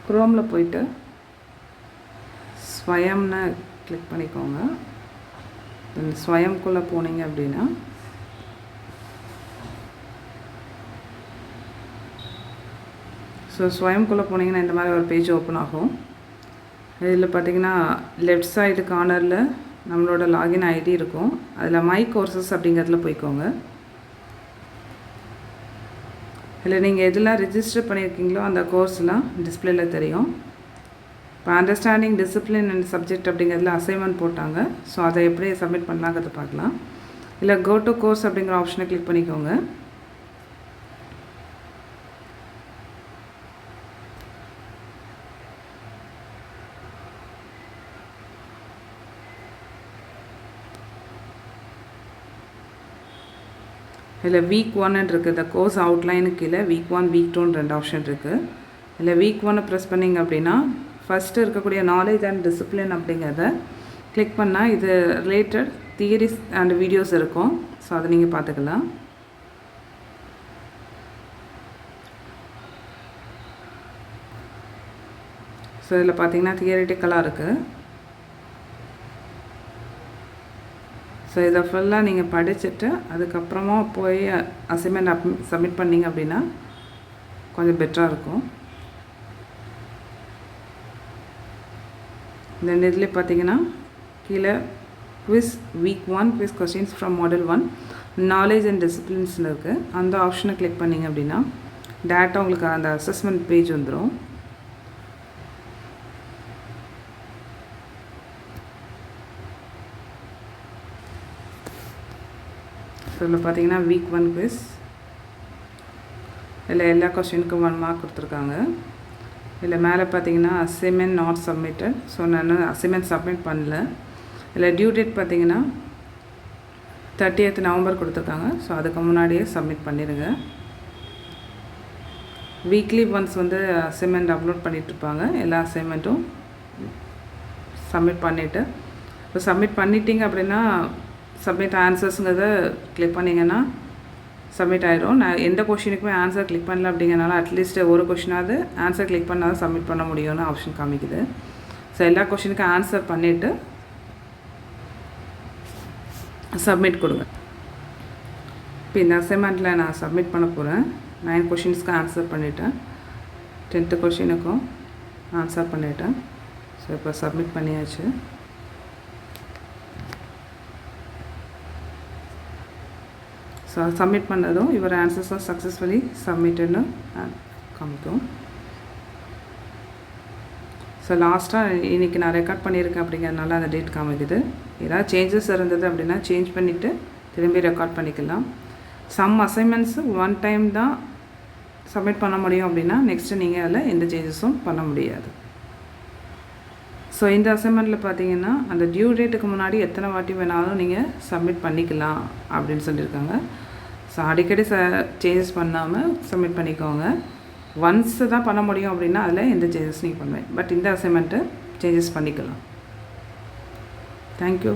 குரோமில் போயிட்டு ஸ்வயம்னு கிளிக் பண்ணிக்கோங்க. ஸ்வயம்குள்ளே போனீங்க அப்படின்னா ஸ்வயம்குள்ளே போனீங்கன்னா இந்த மாதிரி ஒரு பேஜ் ஓப்பன் ஆகும். இதில் பார்த்தீங்கன்னா லெஃப்ட் சைடு கார்னரில் நம்மளோட லாகின் ஐடி இருக்கும். அதில் மை கோர்சஸ் அப்படிங்கிறதுல போய்க்கோங்க. இதில் நீங்கள் எதெல்லாம் ரிஜிஸ்டர் பண்ணியிருக்கீங்களோ அந்த கோர்ஸ்லாம் டிஸ்பிளேயில் தெரியும். இப்போ அண்டர்ஸ்டாண்டிங் டிசிப்ளின் அண்ட் சப்ஜெக்ட் அப்படிங்கிறதுல அசைன்மெண்ட் போட்டாங்க. ஸோ அதை எப்படி சப்மிட் பண்ணலாங்கிறத பார்க்கலாம். இல்லை கோ டு கோர்ஸ் அப்படிங்கிற ஆப்ஷனை கிளிக் பண்ணிக்கோங்க. இதில் வீக் 1 இருக்குது. இந்த கோர்ஸ் அவுட்லைனுக்கு கீழே வீக் 1 வீக் 2 2 ஆப்ஷன் இருக்குது. இல்லை வீக் 1 ப்ரெஸ் பண்ணிங்க அப்படின்னா ஃபஸ்ட்டு இருக்கக்கூடிய நாலேஜ் அண்ட் டிசிப்ளின் அப்படிங்கிறத கிளிக் பண்ணால் இது ரிலேட்டட் தியரிஸ் அண்ட் வீடியோஸ் இருக்கும். ஸோ அதை நீங்கள் பார்த்துக்கலாம். ஸோ இதில் பார்த்தீங்கன்னா தியரிட்டிக்கலாக இருக்குது. ஸோ இதை ஃபுல்லாக நீங்கள் படிச்சுட்டு அதுக்கப்புறமா போய் அசைன்மெண்ட் சப்மிட் பண்ணிங்க அப்படின்னா கொஞ்சம் பெட்டராக இருக்கும். இந்த இதில் பார்த்தீங்கன்னா கீழே quiz week 1 quiz questions from model 1 knowledge and டிசிப்ளின்ஸ்னு இருக்குது. அந்த ஆப்ஷனை கிளிக் பண்ணிங்க அப்படின்னா டேரெக்டாக உங்களுக்கு அந்த அசஸ்மெண்ட் பேஜ் வந்துடும். ஸோ இதில் பார்த்தீங்கன்னா வீக் 1 குவிஸ் இதில் எல்லா கொஸ்டினுக்கும் 1 மார்க் கொடுத்துருக்காங்க. இதில் மேலே பார்த்தீங்கன்னா அசைன்மெண்ட் நாட் சப்மிட்டட். ஸோ நான் அசைன்மெண்ட் சப்மிட் பண்ணல. இதில் டியூ டேட் பார்த்தீங்கன்னா 30th நவம்பர் கொடுத்துருக்காங்க. ஸோ அதுக்கு முன்னாடியே சப்மிட் பண்ணிடுங்க. வீக்லி ஒன்ஸ் வந்து அசைன்மெண்ட் அப்லோட் பண்ணிகிட்ருப்பாங்க. எல்லா அசைன்மெண்ட்டும் சப்மிட் பண்ணிவிட்டு இப்போ சப்மிட் பண்ணிட்டீங்க அப்படின்னா சப்மிட் ஆன்சர்ஸுங்கிறத கிளிக் பண்ணிங்கன்னா சப்மிட் ஆகிடும். நான் எந்த கொஷினுக்குமே ஆன்சர் கிளிக் பண்ணல அப்படிங்கிறனால அட்லீஸ்ட் ஒரு கொஷினாவது ஆன்சர் கிளிக் பண்ணால் தான் சப்மிட் பண்ண முடியும்னு ஆப்ஷன் காமிக்குது. ஸோ எல்லா கொஷினுக்கும் ஆன்சர் பண்ணிவிட்டு சப்மிட் கொடுங்க. இப்போ இந்த அசைன்மெண்ட்டில் நான் சப்மிட் பண்ண போகிறேன். 9 கொஷின்ஸ்க்கு ஆன்சர் பண்ணிவிட்டேன். 10th கொஷினுக்கும் ஆன்சர் பண்ணிவிட்டேன். ஸோ இப்போ சப்மிட் பண்ணியாச்சு. ஸோ சப்மிட் பண்ணதும் இவர் ஆன்சர்ஸும் சக்ஸஸ்ஃபுல்லி சப்மிட்டட்னு காமிக்கும். ஸோ லாஸ்ட்டாக இன்றைக்கி நான் ரெக்கார்ட் பண்ணியிருக்கேன் அப்படிங்கிறதுனால அந்த டேட் காமிக்குது. ஏதாவது சேஞ்சஸ் இருந்தது அப்படின்னா சேஞ்ச் பண்ணிவிட்டு திரும்பி ரெக்கார்ட் பண்ணிக்கலாம். சம் அசைன்மெண்ட்ஸு 1 டைம் தான் சப்மிட் பண்ண முடியும் அப்படின்னா நெக்ஸ்ட்டு நீங்கள் அதில் எந்த சேஞ்சஸும் பண்ண முடியாது. ஸோ இந்த அசைன்மெண்ட்டில் பார்த்தீங்கன்னா அந்த டியூ டேட்டுக்கு முன்னாடி எத்தனை வாட்டி வேணாலும் நீங்கள் சப்மிட் பண்ணிக்கலாம் அப்படின்னு சொல்லியிருக்காங்க. ஸோ அடிக்கடி சேஞ்சஸ் பண்ணாமல் சப்மிட் பண்ணிக்கோங்க. ஒன்ஸ் தான் பண்ண முடியும் அப்படின்னா அதில் எந்த சேஞ்சஸ் நீங்கள் பண்ணுவேன். பட் இந்த அசைன்மெண்ட்டு சேஞ்சஸ் பண்ணிக்கலாம். தேங்க்யூ.